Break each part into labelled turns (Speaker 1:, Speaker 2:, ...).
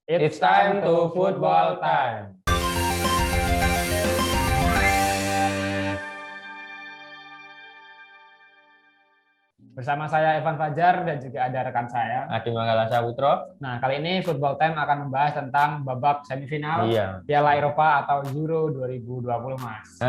Speaker 1: It's time to football time. Bersama saya Evan Fajar dan juga ada rekan saya
Speaker 2: Adi Manggala Saputro.
Speaker 1: Nah, kali ini Football Time akan membahas tentang babak semifinal Piala Eropa atau Euro 2020, Mas.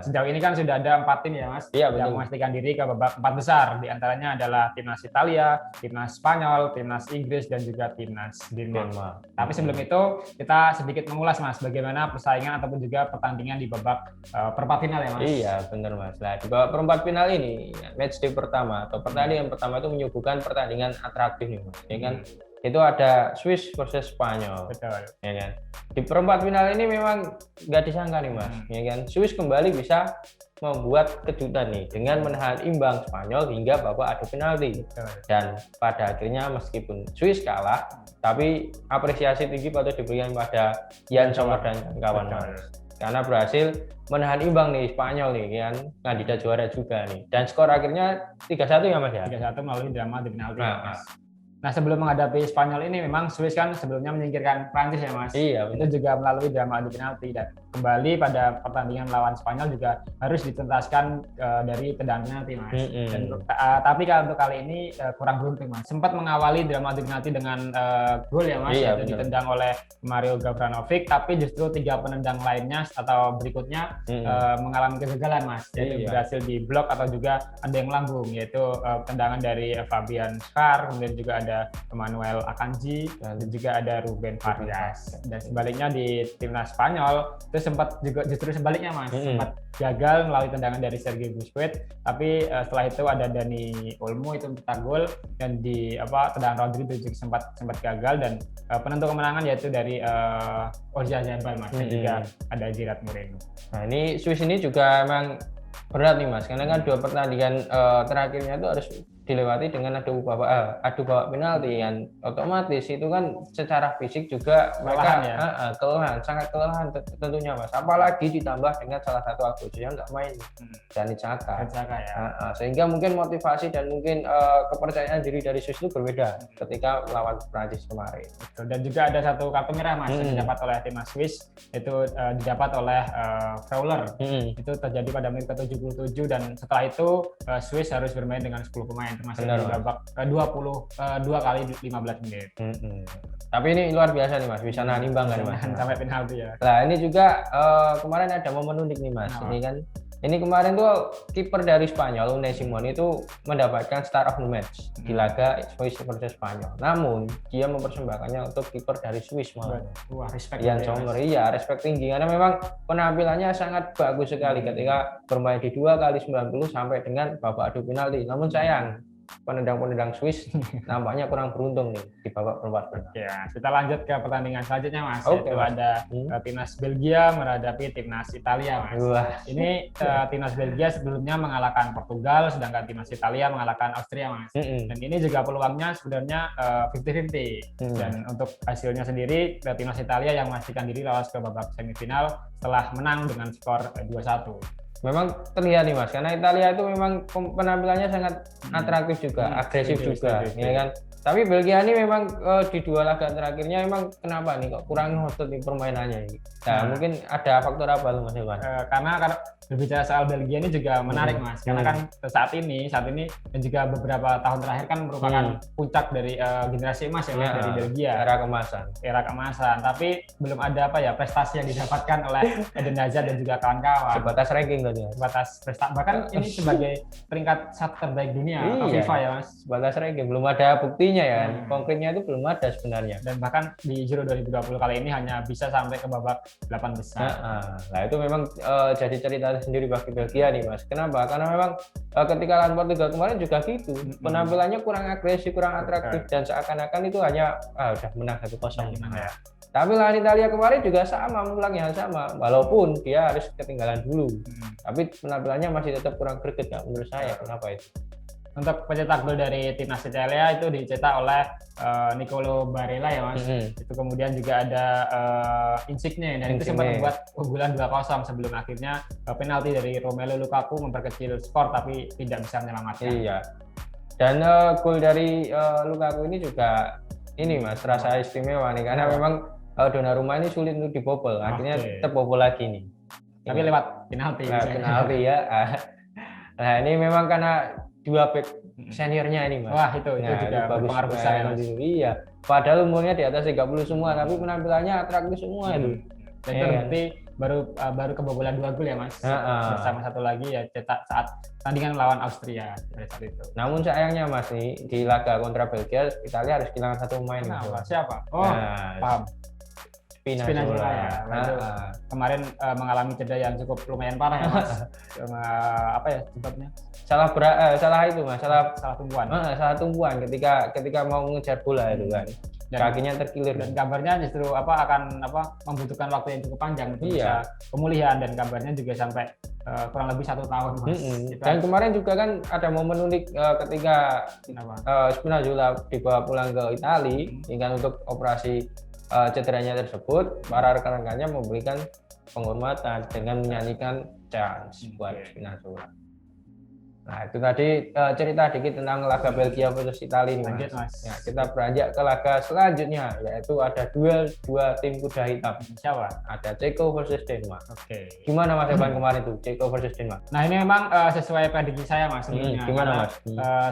Speaker 1: Sejauh ini kan sudah ada 4 tim ya, Mas, yang memastikan diri ke babak 4 besar. Di antaranya adalah timnas Italia, timnas Spanyol, timnas Inggris, dan juga timnas Denmark. Tapi sebelum itu, kita sedikit mengulas, Mas, bagaimana persaingan ataupun juga pertandingan di babak perempat final ya, Mas?
Speaker 2: Iya, benar, Mas. Nah, di babak perempat final ini, matchday pertama atau pertandingan pertama itu menyuguhkan pertandingan atraktif nih, Mas. Ya kan? Itu ada Swiss versus Spanyol.
Speaker 1: Betul.
Speaker 2: Ya kan? Di perempat final ini memang nggak disangka nih, Mas. Ya kan? Swiss kembali bisa membuat kejutan nih dengan menahan imbang Spanyol hingga babak adu penalti. Dan pada akhirnya meskipun Swiss kalah, tapi apresiasi tinggi patut diberikan pada Yann Sommer dan kawan, Mas. Karena berhasil menahan imbang nih Spanyol nih kan, kandidat juara juga nih. Dan skor akhirnya 3-1 ya, Mas ya?
Speaker 1: 3-1 melalui drama adu penalti. Nah, sebelum menghadapi Spanyol ini memang Swiss kan sebelumnya menyingkirkan Prancis ya, Mas.
Speaker 2: Iya, benar.
Speaker 1: Itu juga melalui drama adu penalti, dan kembali pada pertandingan melawan Spanyol juga harus dituntaskan dari tendangan penalti, Mas. Tapi kalau untuk kali ini kurang beruntung, Mas. Sempat mengawali drama adu penalti dengan gol ya, Mas, yaitu ditendang oleh Mario Gavranovic, tapi justru 3 penendang lainnya atau berikutnya mengalami kegagalan, Mas. Yaitu berhasil diblok atau juga ada yang melambung, yaitu tendangan dari Fabian Schär, kemudian juga ada Emmanuel Akanji, dan juga ada Ruben Vargas. Dan sebaliknya di timnas Spanyol itu sempat juga justru sebaliknya, Mas, sempat gagal melalui tendangan dari Sergio Busquets, tapi setelah itu ada Dani Olmo itu mencetak gol, dan di tendangan Rodri itu juga sempat gagal, dan penentu kemenangan yaitu dari Oyarzabal, Mas, dan juga ada Gerard Moreno.
Speaker 2: Nah, ini Swiss ini juga emang berat nih, Mas, karena kan 2 pertandingan terakhirnya itu harus dilewati dengan adu babak penalti, yang otomatis itu kan secara fisik juga mereka kelelahan, sangat kelelahan tentunya, Mas. Apalagi ditambah dengan salah satu Agustus nggak main, Granit Xhaka ya. Sehingga mungkin motivasi dan mungkin kepercayaan diri dari Swiss itu berbeda ketika melawan Prancis kemarin.
Speaker 1: Dan juga ada satu kartu merah, Mas, yang didapat oleh timnas Swiss, itu didapat oleh Freuler. Itu terjadi pada menit ke-77, dan setelah itu Swiss harus bermain dengan 10 pemain termasuk di babak 22 kali 15 menit.
Speaker 2: Tapi ini luar biasa nih, Mas, bisa nahan imbang kan, Mas,
Speaker 1: sampai penalti ya.
Speaker 2: Nah, ini juga kemarin ada momen unik nih, Mas. Ini kemarin tuh kiper dari Spanyol, Unai Simon, itu mendapatkan Star of the Match di laga Swiss versus Spanyol. Namun dia mempersembahkannya untuk kiper dari Swiss, Mas.
Speaker 1: Wah, respect.
Speaker 2: Yann Sommer, respect tinggi, karena memang penampilannya sangat bagus sekali ketika bermain di 2 kali 90 sampai dengan babak adu penalti. Namun sayang, penendang-penendang Swiss nampaknya kurang beruntung nih di babak perempat final.
Speaker 1: Ya, kita lanjut ke pertandingan selanjutnya, Mas. Yaitu ada timnas Belgia menghadapi timnas Italia, Mas. Ini timnas Belgia sebelumnya mengalahkan Portugal, sedangkan timnas Italia mengalahkan Austria, Mas. Dan ini juga peluangnya sebenarnya 50-50. Dan untuk hasilnya sendiri, timnas Italia yang memastikan diri lolos ke babak semifinal setelah menang dengan skor 2-1.
Speaker 2: Memang terlihat nih, Mas, karena Italia itu memang penampilannya sangat atraktif juga, agresif juga, ya kan. Tapi Belgia ini memang di 2 laga terakhirnya memang kenapa nih kok kurang ngotot di permainannya ini. Nah, mungkin ada faktor apa tuh, Mas Iwan?
Speaker 1: Karena berbicara soal Belgia ini juga menarik, Mas, karena kan saat ini dan juga beberapa tahun terakhir kan merupakan puncak dari generasi emas ya, Mas, dari Belgia. Era kemasan. Tapi belum ada prestasi yang didapatkan oleh Eden Hazard dan juga kawan-kawan.
Speaker 2: Sebatas ranking tadi.
Speaker 1: Sebatas prestasi. Bahkan ini sebagai peringkat 1 terbaik dunia atau FIFA ya, Mas.
Speaker 2: Sebatas ranking, belum ada buktinya ya. Konkretnya itu belum ada sebenarnya.
Speaker 1: Dan bahkan di Euro 2020 kali ini hanya bisa sampai ke babak 8 besar.
Speaker 2: Nah, itu memang jadi cerita sendiri bagi Belgia nih, Mas. Kenapa? Karena memang ketika lawan Portugal kemarin juga gitu. Penampilannya kurang agresif, kurang atraktif, dan seakan-akan itu hanya udah menang 1-0 ya. Tapi lawan Italia kemarin juga sama, mengulangi hal sama, walaupun dia harus ketinggalan dulu. Tapi penampilannya masih tetap kurang greget, menurut saya. Kenapa itu?
Speaker 1: Untuk pencetak gol dari timnas Italia itu dicetak oleh Nicolo Barella ya, Mas. Itu kemudian juga ada Insigne, dan itu sempat membuat keunggulan 2-0 sebelum akhirnya penalti dari Romelu Lukaku memperkecil skor tapi tidak bisa menyelamatkan.
Speaker 2: Dan gol dari Lukaku ini juga ini Mas, rasa istimewa nih karena memang Donnarumma ini sulit untuk dibobol. Akhirnya terbobol lagi nih.
Speaker 1: Tapi lewat penalti.
Speaker 2: Penalti ya. Nah, ini memang karena dua back seniornya ini Mas.
Speaker 1: Wah, itu juga berpengaruh besar ya Mas.
Speaker 2: Iya. Padahal umurnya di atas 30 semua, tapi penampilannya atraktif semua itu.
Speaker 1: Dan itu berarti baru kebobolan 2 gol ya Mas. Bersama satu lagi ya cetak saat tandingan melawan Austria pada saat itu.
Speaker 2: Namun sayangnya Mas nih di laga kontra Belgia, Italia harus kehilangan satu pemain.
Speaker 1: Siapa? Oh, paham. Spinazzola ya. Kemarin mengalami cedera yang cukup lumayan parah ya Mas. Apa ya sebabnya?
Speaker 2: Salah itu Mas, salah
Speaker 1: tumpuan.
Speaker 2: Salah tumpuan ketika mau mengejar bola itu kan. Dan kakinya terkilir. Dan
Speaker 1: kabarnya justru akan membutuhkan waktu yang cukup panjang untuk bisa pemulihan, dan kabarnya juga sampai kurang lebih 1 tahun Mas.
Speaker 2: Dan kemarin juga kan ada momen unik ketika Spinazzola dibawa pulang ke Italia dengan untuk operasi cederanya tersebut, para rekan-rekannya memberikan penghormatan dengan menyanyikan chance buat Spinazzola. Nah, itu tadi cerita dikit tentang laga Belgia versus Italia nih Mas. Ya, kita beranjak ke laga selanjutnya, yaitu ada duel dua tim kuda hitam.
Speaker 1: Siapa?
Speaker 2: Ada Ceko versus Denmark.
Speaker 1: Oke.
Speaker 2: Gimana Mas Evan kemarin tuh Ceko versus Denmark?
Speaker 1: Nah, ini memang sesuai prediksi saya Mas sebelumnya.
Speaker 2: Gimana Mas?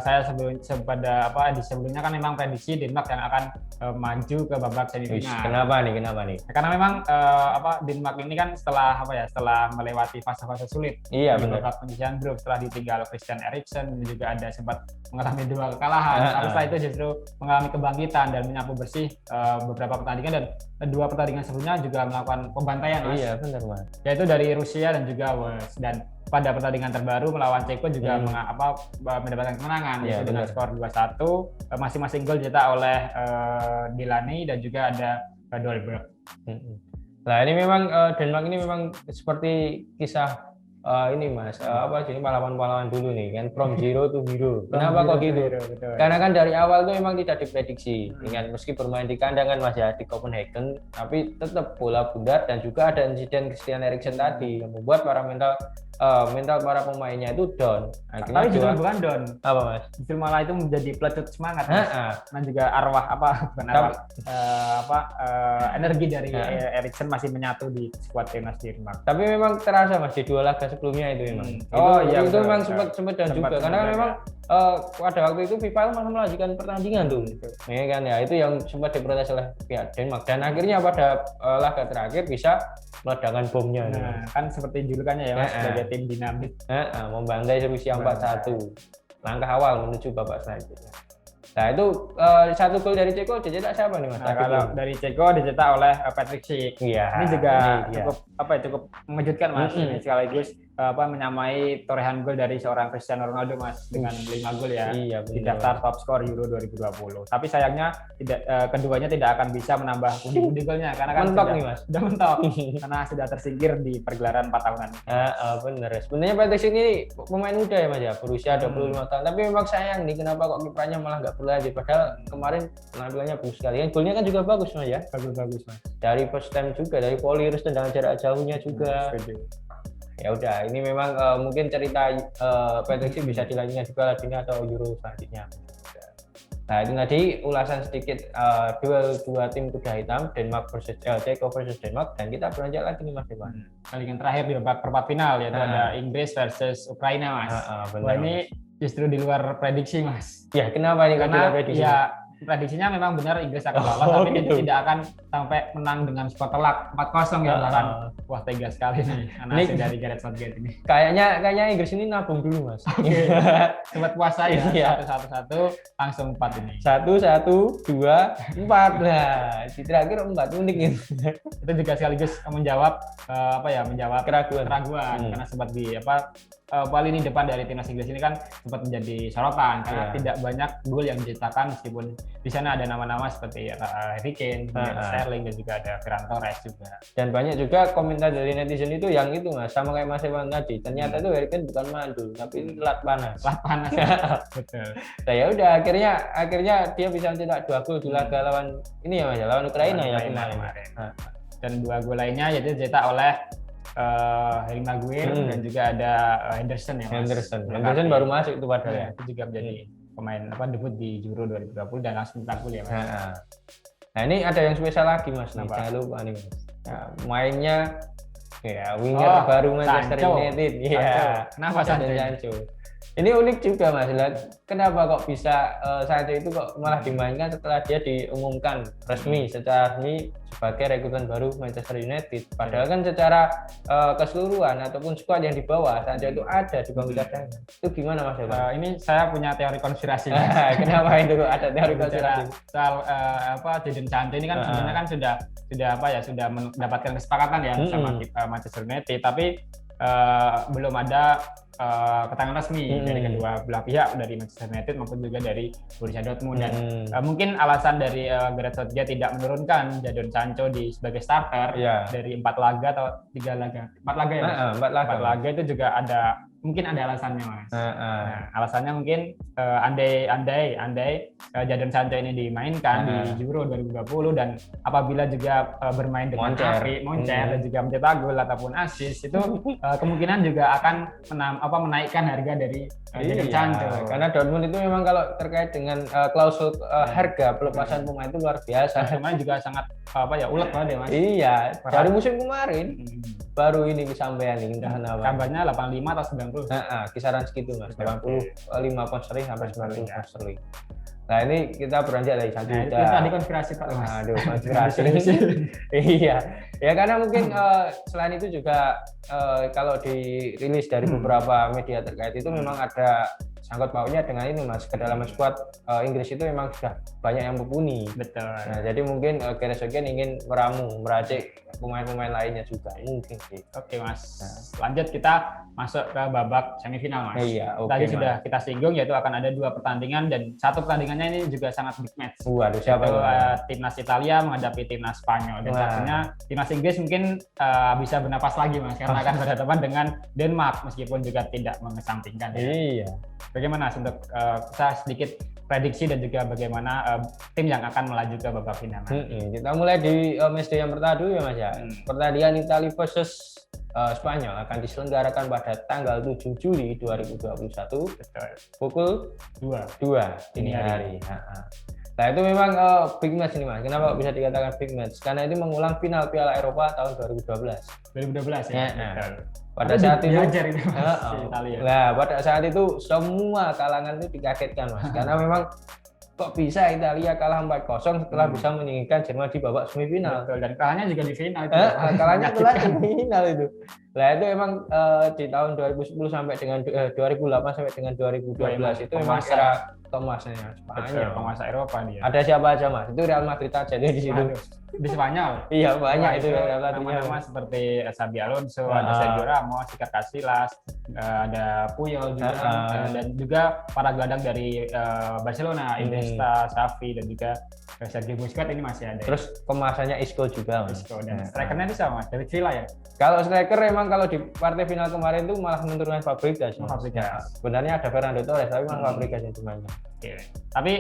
Speaker 1: Saya sebelumnya kan memang prediksi Denmark yang akan maju ke babak semifinal.
Speaker 2: Kenapa nih?
Speaker 1: Karena memang Denmark ini kan setelah melewati fase-fase sulit di babak penyisihan grup, setelah ditinggal Christian Eriksen, juga ada sempat mengalami 2 kekalahan. Tapi setelah itu justru mengalami kebangkitan dan menyapu bersih beberapa pertandingan, dan 2 pertandingan sebelumnya juga melakukan pembantaian Mas.
Speaker 2: Iya benar Mas.
Speaker 1: Yaitu dari Rusia dan juga Wales, dan pada pertandingan terbaru melawan Ceko juga mendapatkan kemenangan yaitu dengan skor 2-1. Masing-masing gol dicetak oleh Delaney dan juga ada Dolberg.
Speaker 2: Nah, ini memang Denmark ini memang seperti kisah ini Mas, jadi pahlawan-pahlawan dulu nih kan, from zero to hero. Kenapa kok gitu? Betul. Karena kan dari awal tuh memang tidak diprediksi dengan meski bermain di kandang kan Mas ya, di Copenhagen, tapi tetap bola bundar, dan juga ada insiden Christian Eriksen tadi yang membuat para mental para pemainnya itu down.
Speaker 1: Tapi justru bukan down.
Speaker 2: Apa Mas?
Speaker 1: Justru malah itu menjadi pelecut semangat Mas. Dan juga energi dari Eriksen masih menyatu di skuad timnas Denmark.
Speaker 2: Tapi memang terasa Mas di 2 laga sebelumnya itu memang. Itu memang sempat down juga karena memang pada waktu itu FIFA malah melanjutkan pertandingan tuh. Ya kan ya, itu yang sempat diprotes oleh pihak Denmark, dan akhirnya pada laga terakhir bisa meledakkan bomnya.
Speaker 1: Kan seperti julukannya ya Mas, sebagai tim dinamit.
Speaker 2: Membantai Rusia 4-1. Langkah awal menuju babak selanjutnya. Nah, itu 1 gol dari Ceko dicetak siapa nih Mas?
Speaker 1: Nah, kalau dari Ceko dicetak oleh Patrick Schick. Ini juga cukup mengejutkan Mas. Ini sekaligus menyamai torehan gol dari seorang Cristiano Ronaldo Mas, dengan 5 gol ya di daftar top skor Euro 2020. Tapi sayangnya keduanya tidak akan bisa menambah pundi-pundi golnya karena kan sudah mentok karena sudah tersingkir di pergelaran 4 tahunan.
Speaker 2: Bener. Sebenarnya Patrick Schick ini pemain muda ya Mas ya, berusia 25 tahun. Tapi memang sayang nih kenapa kok kiprahnya malah nggak berlanjut, padahal kemarin penampilannya bagus sekali. Golnya kan juga bagus Mas ya.
Speaker 1: Bagus Mas.
Speaker 2: Dari first time juga, dari volley, tendangan jarak jauhnya juga. Ya udah, ini memang mungkin cerita Patrick Schick bisa dilanjutkan juga lagi atau Euro selanjutnya. Nah, itu tadi ulasan sedikit duel 2 tim kuda hitam, Denmark versus Ceko versus Denmark, dan kita beranjak lagi nih Mas Dewan.
Speaker 1: Pertandingan terakhir di babak perempat final yaitu ada Inggris versus Ukraina Mas. Wah, ini justru di luar prediksi Mas.
Speaker 2: Ya, kenapa ini?
Speaker 1: Karena prediksinya memang benar Inggris akan lolos, tapi gitu. Tidak akan sampai menang dengan skor telak 4-0 ya bahkan. Wah, tega sekali nih analisnya dari Gareth Southgate ini.
Speaker 2: Kayaknya Inggris ini nabung dulu Mas.
Speaker 1: Sempat puasa ya, 1-1 langsung 4 ini.
Speaker 2: 1-1, 2, 4. Nah, di terakhir 4 unik ini.
Speaker 1: Itu juga sekaligus menjawab keraguan karena sempat lini depan dari timnas Inggris ini kan sempat menjadi sorotan karena tidak banyak gol yang dicetakkan, meskipun di sana ada nama-nama seperti Harry Kane, Sterling, dan juga ada Ferran Torres juga.
Speaker 2: Dan banyak juga komentar dari netizen itu yang itu Mas, sama kayak Mas Ewan tadi, ternyata itu Harry Kane bukan mandul tapi telat panas. Betul. Nah, ya udah akhirnya dia bisa mencetak 2 gol di laga lawan ini ya Mas, lawan Ukraina ya kemarin.
Speaker 1: Dan 2 gol lainnya yaitu dicetak oleh Harry Maguire dan juga ada Henderson ya Mas.
Speaker 2: Henderson baru masuk itu padahal.
Speaker 1: Itu juga menjadi pemain debut di Euro 2020 dan langsung mencetak gol ya Mas.
Speaker 2: Nah ini ada yang spesial lagi Mas, nih, jangan lupa nih Mas. Nah, mainnya ya winger baru Manchester United. Iya.
Speaker 1: Kenapa
Speaker 2: Sancho? Ini unik juga Mas. Kenapa kok bisa Sancho itu kok malah dimainkan setelah dia diumumkan secara resmi sebagai rekrutan baru Manchester United. Padahal kan secara keseluruhan ataupun skuad yang dibawa Sancho itu ada di bangku cadangan. Itu gimana Mas?
Speaker 1: Ini saya punya teori konspirasi.
Speaker 2: Kenapa itu ada teori konspirasi?
Speaker 1: Soal Jadon Sancho ini kan sebenarnya kan sudah mendapatkan kesepakatan ya sama Manchester United, tapi belum ada keterangan resmi dari kedua belah pihak, dari Manchester United maupun juga dari Borussia Dortmund. Dan mungkin alasan dari Gareth Southgate tidak menurunkan Jadon Sancho sebagai starter dari 4 laga atau 3 laga, 4 laga ya Mas? 4 laga itu juga mungkin ada alasannya Mas. Nah, alasannya mungkin andai Jadon Sancho ini dimainkan di Euro 2020 dan apabila juga bermain dengan apik, moncer dan juga mencetak gol ataupun assist, itu kemungkinan juga akan menaikkan harga dari Jadon Sancho.
Speaker 2: Karena Dortmund itu memang kalau terkait dengan klausul harga pelepasan pemain itu luar biasa.
Speaker 1: Pemain juga sangat ulet banget ya Mas.
Speaker 2: Iya, dari musim kemarin baru ini kesampaian ini
Speaker 1: kabarnya 85 atau 90.
Speaker 2: Kisaran segitu Mas, 85 pound sterling sampai 90 pound sterling. Nah ini kita beranjak dari Sancho.
Speaker 1: Itu tadi konspirasi Pak Mas.
Speaker 2: Aduh, konspirasi. Iya. Ya karena mungkin selain itu juga kalau dirilis dari beberapa media terkait itu memang ada sangkut pautnya dengan ini Mas, kedalaman skuad Inggris itu memang sudah banyak yang mumpuni.
Speaker 1: Betul.
Speaker 2: Nah, jadi mungkin Gareth Southgate ingin meracik pemain-pemain lainnya juga mungkin sih.
Speaker 1: Oke Mas. Lanjut kita masuk ke babak semifinal Mas.
Speaker 2: Iya,
Speaker 1: Tadi sudah kita singgung yaitu akan ada 2 pertandingan dan satu pertandingannya ini juga sangat big match.
Speaker 2: Waduh, siapa itu?
Speaker 1: Timnas Italia menghadapi timnas Spanyol dan satunya timnas Inggris mungkin bisa bernapas lagi Mas karena akan berhadapan dengan Denmark meskipun juga tidak mengesampingkan.
Speaker 2: Iya.
Speaker 1: Bagaimana untuk kita sedikit prediksi dan juga bagaimana tim yang akan melaju ke babak final?
Speaker 2: Kita mulai di matchday yang pertama dulu ya Mas ya. Pertandingan Italia versus Spanyol akan diselenggarakan pada tanggal 7 Juli 2021 pukul 2 dini hari. Nah itu memang big match ini Mas. Kenapa bisa dikatakan big match? Karena ini mengulang final Piala Eropa tahun 2012.
Speaker 1: 2012 ya.
Speaker 2: Pada saat itu,
Speaker 1: Italia.
Speaker 2: Nah pada saat itu semua kalangan itu dikagetkan Mas. Karena memang kok bisa Italia kalah 4-0 setelah bisa menyingkirkan Jerman di babak semifinal.
Speaker 1: Betul, dan kalahnya juga di final itu.
Speaker 2: Kalahnya di final itu. Nah itu memang di tahun 2010 sampai dengan 2008 sampai dengan 2012 itu memang era kemasnya Spanyol.
Speaker 1: Penguasa Eropa dia.
Speaker 2: Ada siapa aja Mas? Itu Real Madrid aja di situ.
Speaker 1: Di Spanyol.
Speaker 2: Iya banyak itu
Speaker 1: nama-nama seperti Xabi Alonso, ada Sergio Ramos, Iker Casillas, ada Puyol juga dan juga para gelandang dari Barcelona, Iniesta, Xavi dan juga Sergio Busquets ini masih ada.
Speaker 2: Terus kemasannya Isco juga Mas.
Speaker 1: Isco dan strikernya itu sama Mas, dari Villa ya.
Speaker 2: Kalau striker emang kalau di partai final kemarin itu malah menurunkan Fabregas. Sebenarnya ada Fernando Torres tapi malah Fabregas yang dimainkan.
Speaker 1: Oke. Tapi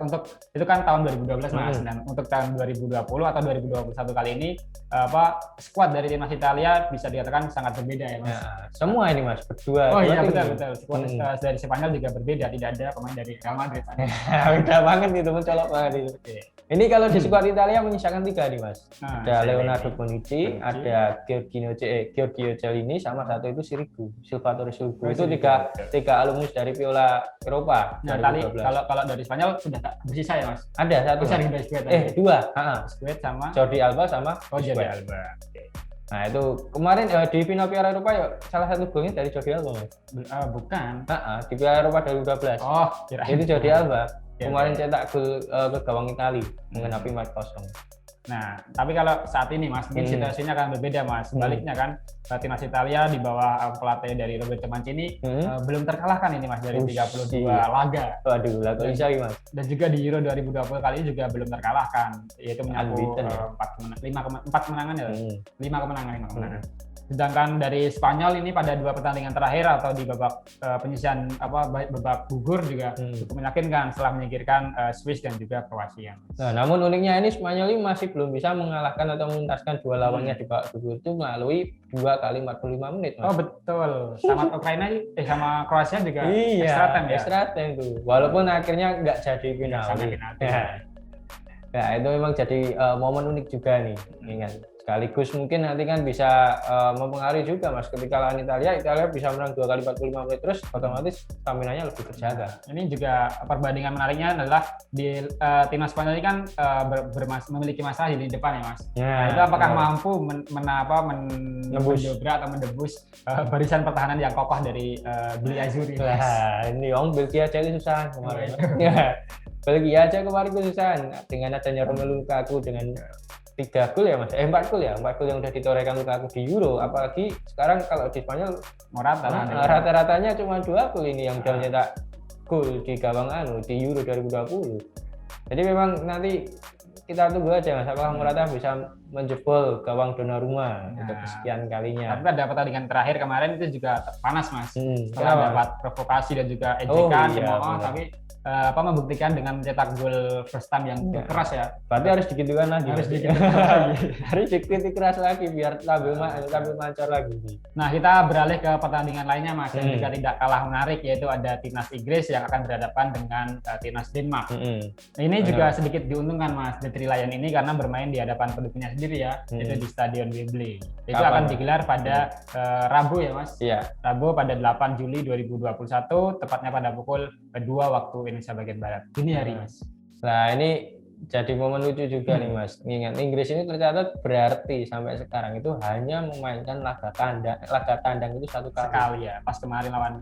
Speaker 1: untuk itu kan tahun 2012 Mas, dan untuk tahun 2020 atau 2021 kali ini skuad dari timnas Italia bisa dikatakan sangat berbeda ya Mas.
Speaker 2: Ya, semua ini Mas berdua.
Speaker 1: Oh iya betul. Skuad dari Spanyol juga berbeda, tidak ada pemain dari Real Madrid.
Speaker 2: Udah banget itu mencolok banget itu. Ini kalau di skuad Italia menyisakan 3 nih Mas. Ada Leonardo Bonucci, ada Giorgio Chiellini, sama satu itu Salvatore Sirigu. Itu tiga alumnus dari Piala Eropa.
Speaker 1: Nah, kalau dari Spanyol sudah tak bersisa ya Mas?
Speaker 2: Ada satu. Dua.
Speaker 1: Busquets sama
Speaker 2: Jordi Alba sama
Speaker 1: Jordi Alba.
Speaker 2: Nah itu kemarin di final Piala Eropa ya salah satu golnya dari Jordi Alba Mas.
Speaker 1: Bukan.
Speaker 2: Di Piala Eropa 2012.
Speaker 1: Oh,
Speaker 2: itu Jordi Alba. Kemarin cetak gol ke gawang Italia mengenapi 4-0.
Speaker 1: Nah, tapi kalau saat ini Mas, mungkin situasinya akan berbeda Mas. Sebaliknya kan, timnas Italia di bawah pelatih dari Roberto Mancini belum terkalahkan ini Mas dari 32 laga.
Speaker 2: Waduh, laga bisa Mas.
Speaker 1: Dan juga di Euro 2020 kali ini juga belum terkalahkan, yaitu menyapu 4 kemenangan ya. 5 kemenangan. Sedangkan dari Spanyol ini pada 2 pertandingan terakhir atau di babak penyisihan babak gugur juga cukup meyakinkan setelah menyingkirkan Swiss dan juga Kroasia.
Speaker 2: Nah, namun uniknya ini Spanyol ini masih belum bisa mengalahkan atau menuntaskan dua lawannya di babak gugur itu melalui 2 kali 45 menit. Mas.
Speaker 1: Oh betul, sama Ukraina sama Kroasia juga extra time ya.
Speaker 2: Extra time tuh, walaupun akhirnya nggak jadi penalti. Nah, itu memang jadi momen unik juga nih, ingat. Sekaligus mungkin nanti kan bisa mempengaruhi juga Mas, ketika lawan Italia bisa menang 2 kali 45 menit terus otomatis stamina-nya lebih terjaga.
Speaker 1: Ini juga perbandingan menariknya adalah di timnas Spanyol ini kan memiliki masalah di lini depan ya Mas. Nah, itu apakah mampu mendobrak atau mendebus barisan pertahanan yang kokoh dari Billy Azzurri?
Speaker 2: Nah, ini Belgia aja susah kemarin. Belgia aja kemarin kesusahan dengan adanya Romelu Lukaku dengan 3 gol ya Mas, 4 gol ya, 4 gol yang udah ditorehkan Lukaku di Euro, apalagi sekarang kalau di Spanyol rata-ratanya cuma 2 gol ini yang udah mencetak gol di gawang di Euro 2020. Jadi memang nanti kita tunggu aja Mas, apakah Morata bisa menjebol gawang Donnarumma untuk kesekian kalinya.
Speaker 1: Tapi pada pertandingan terakhir kemarin itu juga panas Mas, setelah dapat provokasi dan juga ejekan tapi membuktikan dengan mencetak gol first time yang keras ya.
Speaker 2: Berarti harus digitukan lagi. Harus dikritik keras lagi biar tampil mancor lagi.
Speaker 1: Nah, kita beralih ke pertandingan lainnya Mas yang juga tidak kalah menarik, yaitu ada timnas Inggris yang akan berhadapan dengan timnas Denmark. Ini juga sedikit diuntungkan Mas The Three Lion ini karena bermain di hadapan pendukungnya sendiri ya, yaitu di Stadion Wembley. Itu akan digelar pada Rabu ya Mas.
Speaker 2: Iya.
Speaker 1: Rabu pada 8 Juli 2021, tepatnya pada pukul 2 waktu Indonesia bagian barat dini hari Mas.
Speaker 2: Nah, ini jadi momen lucu juga nih Mas. Ingat Inggris ini tercatat berarti sampai sekarang itu hanya memainkan laga tandang itu 1 kali.
Speaker 1: Sekali ya, pas kemarin lawan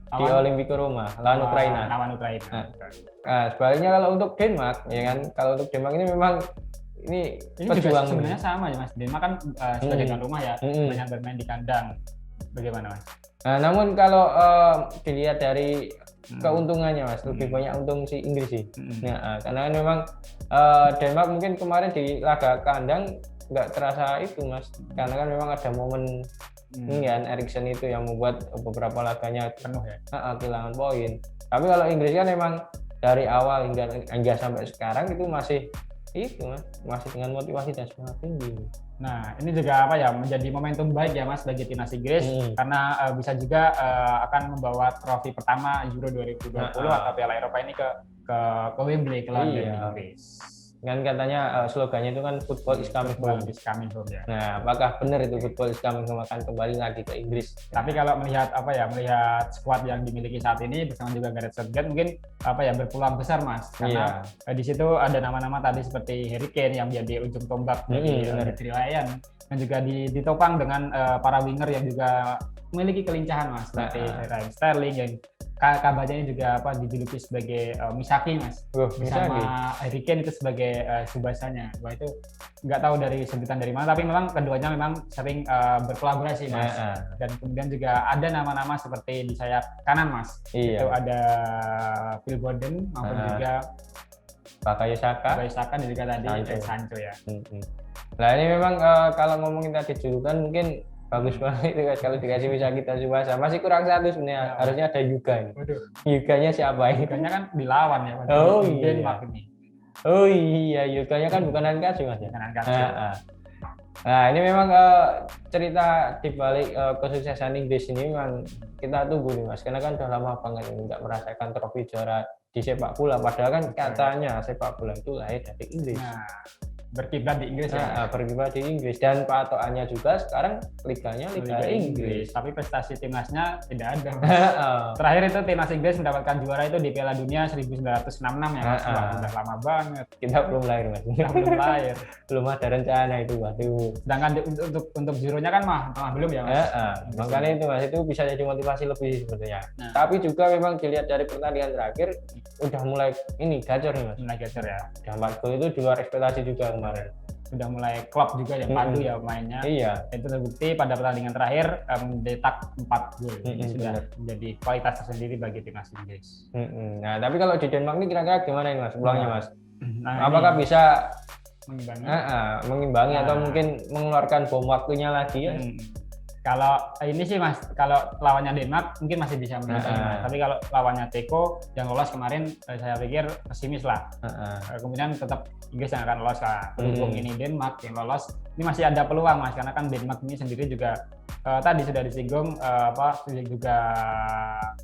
Speaker 2: di Olimpico Roma lawan Ukraina. Nah, sebaliknya kalau untuk Denmark ya kan, kalau untuk Denmark ini memang ini
Speaker 1: juga sebenarnya sama ya Mas. Denmark kan sebagai tuan rumah ya, banyak bermain di kandang. Bagaimana Mas?
Speaker 2: Nah, namun kalau dilihat dari keuntungannya Mas, lebih banyak untung si Inggris sih. Nah, karena memang Denmark mungkin kemarin di laga kandang nggak terasa itu Mas, karena kan memang ada momen kan Eriksen itu yang membuat beberapa laganya penuh ya, kehilangan poin. Tapi kalau Inggris kan memang dari awal hingga sampai sekarang itu masih Mas, masih dengan motivasi dan semangat tinggi.
Speaker 1: Nah, ini juga menjadi momentum baik ya Mas bagi timnas Inggris karena bisa juga akan membawa trofi pertama Euro 2020 atau Piala Eropa ini ke Wembley, ke London, Inggris.
Speaker 2: Kan katanya slogannya itu kan football is coming home.
Speaker 1: Ya.
Speaker 2: Nah, apakah benar itu football is coming home akan kembali lagi ke Inggris?
Speaker 1: Tapi kalau melihat melihat skuad yang dimiliki saat ini bersama juga Gareth Southgate mungkin berpeluang besar Mas, karena di situ ada nama-nama tadi seperti Harry Kane yang menjadi ujung tombak dari The Three Lion, dan juga ditopang dengan para winger yang juga memiliki kelincahan Mas, seperti Raheem Sterling yang kabarnya ini juga dijuluki sebagai Misaki Mas, sama Harry Kane itu sebagai Subasanya. Wah, itu nggak tahu dari sebutan dari mana, tapi memang keduanya memang sering berkolaborasi Mas. Dan kemudian juga ada nama-nama seperti di sayap kanan Mas, itu ada Phil Foden maupun juga
Speaker 2: Bukayo Saka
Speaker 1: dan juga tadi Sancho ya.
Speaker 2: Nah, ini memang kalau ngomongin tadi julukan mungkin bagus banget itu guys, kalau dikasih bisa kita Subasa. Masih kurang satu sebenarnya, harusnya ada Yuga ini. Yuganya siapa ini?
Speaker 1: Yuganya kan dilawan ya.
Speaker 2: Denmark ini. Oh iya, Yuganya kan bukan Nankatsu Mas ya. Nah, ini memang cerita di balik kesuksesan Inggris ini memang kita tunggu nih Mas, karena kan udah lama banget nggak merasakan trofi juara di sepak bola, padahal kan katanya sepak bola itu lahir dari Inggris.
Speaker 1: Berkiblat di Inggris ya.
Speaker 2: Berkiblat di Inggris, dan patokannya juga sekarang liganya Liga Inggris.
Speaker 1: Tapi prestasi timnasnya tidak ada. Terakhir itu timnas Inggris mendapatkan juara itu di Piala Dunia 1966 ya Mas. Udah lama banget.
Speaker 2: Kita belum lahir Mas.
Speaker 1: Belum lahir.
Speaker 2: Belum ada rencana itu waduh.
Speaker 1: Sedangkan untuk Euro-nya kan belum ya Mas.
Speaker 2: Makanya itu Mas, itu bisa jadi motivasi lebih sebetulnya. Tapi juga memang dilihat dari pertandingan terakhir udah mulai gacor nih Mas.
Speaker 1: Mulai gacor ya.
Speaker 2: Udah 4 gol itu di luar ekspektasi juga kemarin.
Speaker 1: Sudah mulai klop juga yang padu ya mainnya.
Speaker 2: Iya.
Speaker 1: Itu terbukti pada pertandingan terakhir mencetak 4 gol. Ini sudah menjadi kualitas tersendiri bagi timnas Inggris.
Speaker 2: Nah, tapi kalau di Denmark ini kira-kira gimana ini Mas? Pulangnya Mas. Apakah bisa mengimbangi atau mungkin mengeluarkan bom waktunya lagi ya.
Speaker 1: Kalau ini sih Mas, kalau lawannya Denmark mungkin masih bisa mengimbangi, tapi kalau lawannya Ceko yang lolos kemarin saya pikir pesimis lah. Kemudian tetap Inggris yang akan lolos lah. Berhubung ini Denmark yang lolos, ini masih ada peluang Mas, karena kan Denmark ini sendiri juga tadi sudah disinggung juga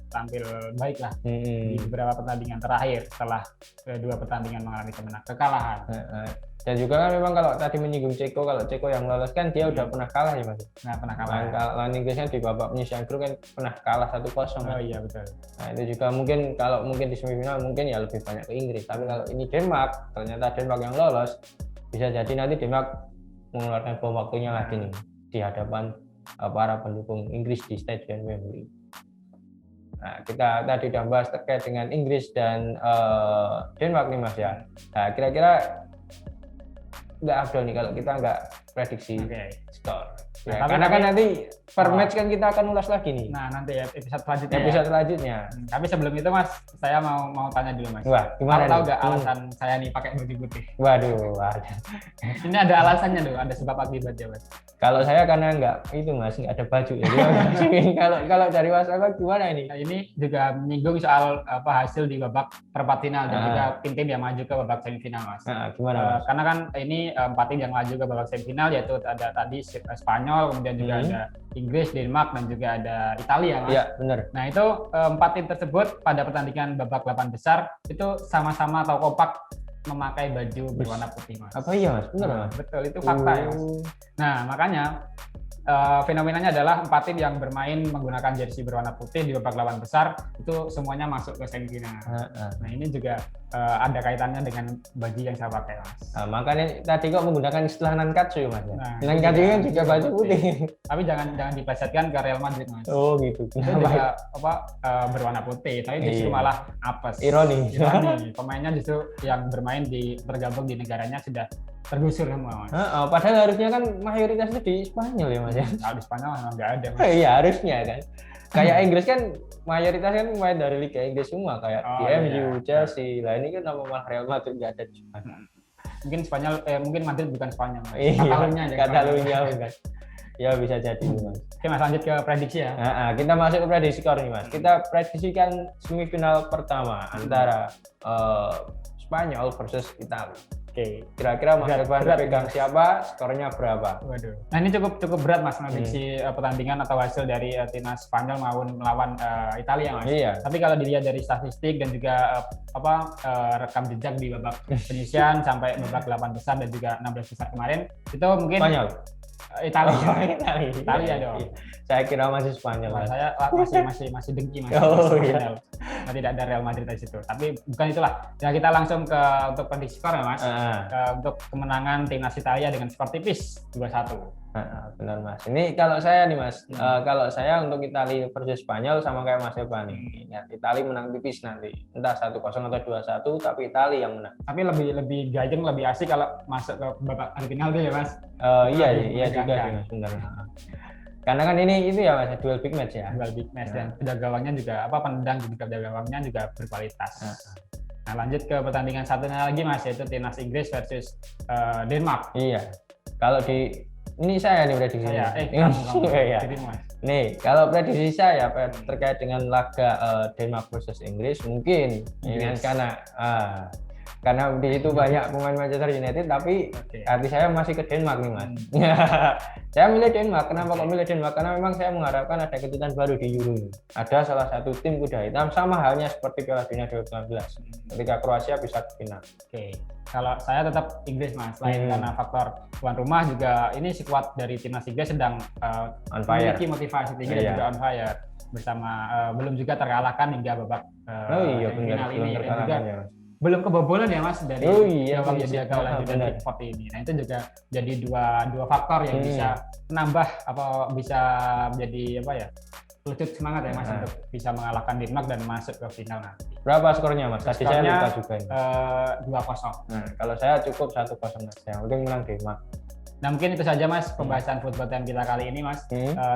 Speaker 1: tampil baik lah di beberapa pertandingan terakhir setelah 2 pertandingan mengalami kekalahan.
Speaker 2: Dan juga kan memang kalau tadi menyinggung Ceko, kalau Ceko yang lolos kan dia udah pernah kalah ya Mas.
Speaker 1: Nah, pernah kalah.
Speaker 2: Lawan Inggrisnya di babak penyisihan grup kan pernah kalah 1-0.
Speaker 1: Oh iya betul.
Speaker 2: Nah itu juga mungkin kalau di semifinal mungkin ya lebih banyak ke Inggris. Tapi kalau ini Denmark, ternyata Denmark yang lolos, bisa jadi nanti Denmark mengeluarkan bom waktunya lagi nih di hadapan para pendukung Inggris di Stadion Wembley. Nah, kita tadi udah bahas terkait dengan Inggris dan Denmark nih Mas ya. Nah, kira-kira nggak afdol nih kalau kita nggak prediksi skor. Ya, karena kan nanti per match kan kita akan ulas lagi nih.
Speaker 1: Nah, nanti ya episode selanjutnya.
Speaker 2: Selanjutnya.
Speaker 1: Tapi sebelum itu Mas, saya mau tanya dulu Mas.
Speaker 2: Wah, gimana
Speaker 1: tahu nggak alasan saya nih pakai baju putih?
Speaker 2: Waduh.
Speaker 1: Ini ada alasannya loh, ada sebab akibatnya Mas.
Speaker 2: Kalau saya karena nggak ada baju ya. kalau dari Mas Alfa gimana ini?
Speaker 1: Nah, ini juga menyinggung soal hasil di babak perempat final dan juga tim-tim yang maju ke babak semifinal Mas.
Speaker 2: Gimana Mas?
Speaker 1: Karena kan ini 4 tim yang maju ke babak semifinal, yaitu ada tadi Spanyol, kemudian juga ada Inggris, Denmark, dan juga ada Italia Mas.
Speaker 2: Iya benar.
Speaker 1: Nah itu 4 tim tersebut pada pertandingan babak 8 besar itu sama-sama atau kompak memakai baju berwarna putih Mas.
Speaker 2: Apa iya Mas? Benar Mas?
Speaker 1: Betul, itu fakta ya Mas. Nah makanya fenomenanya adalah 4 tim yang bermain menggunakan jersey berwarna putih di babak 8 besar itu semuanya masuk ke semifinal. Nah ini juga ada kaitannya dengan baju yang saya pakai Mas.
Speaker 2: Nah, makanya tadi kok menggunakan istilah nankatsu Mas ya. Nankatsu kan juga baju putih.
Speaker 1: Tapi jangan diplesetkan ke Real Madrid Mas.
Speaker 2: Oh gitu.
Speaker 1: Itu juga berwarna putih, tapi justru malah apes.
Speaker 2: Ironi.
Speaker 1: Pemainnya justru yang bermain tergabung di negaranya sudah tergusur semua Mas.
Speaker 2: Padahal harusnya kan mayoritas itu di Spanyol ya Mas ya.
Speaker 1: Kalau di Spanyol memang nggak ada Mas.
Speaker 2: Iya harusnya kan. Kayak Inggris kan mayoritas kan pemain dari Liga Inggris semua kayak MU, Chelsea. Lah ini kan nama malah Real Madrid nggak ada di Spanyol.
Speaker 1: Mungkin Spanyol, mungkin Madrid bukan Spanyol Mas.
Speaker 2: Katalunya kan. Ya bisa jadi Mas.
Speaker 1: Oke Mas, lanjut ke prediksi ya.
Speaker 2: Kita masuk ke prediksi skor nih Mas. Kita prediksikan semifinal pertama antara Spanyol versus Italia. Oke, kira-kira Mas Irfan pegang siapa, skornya berapa?
Speaker 1: Waduh. Nah ini cukup berat Mas prediksi pertandingan atau hasil dari timnas Spanyol melawan Italia Mas.
Speaker 2: Iya.
Speaker 1: Tapi kalau dilihat dari statistik dan juga rekam jejak di babak penyisian sampai babak 8 besar dan juga 16 besar kemarin, itu mungkin
Speaker 2: Spanyol.
Speaker 1: Italia dong.
Speaker 2: Saya kira masih Spanyol.
Speaker 1: Nah, saya masih dengki Mas.
Speaker 2: Iya.
Speaker 1: Nah, tidak ada Real Madrid di situ. Tapi bukan itulah. Ya kita langsung untuk prediksi skor ya Mas. Untuk kemenangan timnas Italia dengan skor tipis 2-1.
Speaker 2: Benar Mas. Ini kalau saya nih Mas, kalau saya untuk Italia versus Spanyol sama kayak Mas Eva nih. Ya, Italia menang tipis nanti. Entah 1-0 atau 2-1 tapi Italia yang menang.
Speaker 1: Tapi lebih gajeng, lebih asik kalau masuk ke babak final tuh ya Mas.
Speaker 2: Iya juga sih Mas, benar. Karena kan ini itu ya Mas, duel big match ya.
Speaker 1: Duel big match dan penjaga gawangnya juga penendang juga penjaga gawangnya juga berkualitas. Nah, lanjut ke pertandingan satunya lagi Mas, yaitu timnas Inggris versus Denmark.
Speaker 2: Iya. Kalau ini saya nih prediksi.
Speaker 1: Saya.
Speaker 2: Nih, kalau prediksi saya terkait dengan laga Denmark versus Inggris mungkin karena di situ banyak pemain Manchester United, tapi hati saya masih ke Denmark nih Mas. Saya milih Denmark. Kenapa kok milih Denmark? Karena memang saya mengharapkan ada kejutan baru di Euro ini. Ada salah satu tim kuda hitam sama halnya seperti Piala Dunia 2019 ketika Kroasia bisa ke final.
Speaker 1: Kalau saya tetap Inggris Mas, selain karena faktor tuan rumah juga ini skuad dari timnas Inggris sedang memiliki motivasi tinggi dan juga on fire bersama belum juga terkalahkan hingga babak final ini dan juga belum kebobolan ya Mas dari gawang yang lanjut dan Pickford ini. Nah itu juga jadi dua faktor yang bisa menambah bisa menjadi lecut semangat ya Mas untuk bisa mengalahkan Denmark dan masuk ke final nanti.
Speaker 2: Berapa skornya Mas? Tadi saya lupa juga ini.
Speaker 1: 2-0.
Speaker 2: Kalau saya cukup 1-0 Mas. Yang penting menang Denmark.
Speaker 1: Nah mungkin itu saja Mas pembahasan Football Time kita kali ini Mas,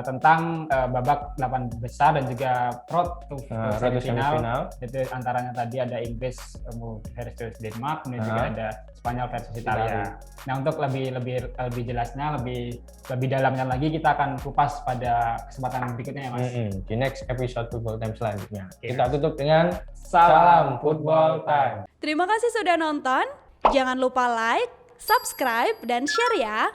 Speaker 1: tentang babak 8 besar dan juga road to semifinal. Itu antaranya tadi ada Inggris versus Denmark, kemudian juga ada Spanyol versus Italia. Nah untuk lebih jelasnya, lebih dalamnya lagi kita akan kupas pada kesempatan berikutnya ya Mas.
Speaker 2: Di next episode Football Time selanjutnya. Kita tutup dengan salam Football Time.
Speaker 3: Terima kasih sudah nonton. Jangan lupa like, subscribe, dan share ya.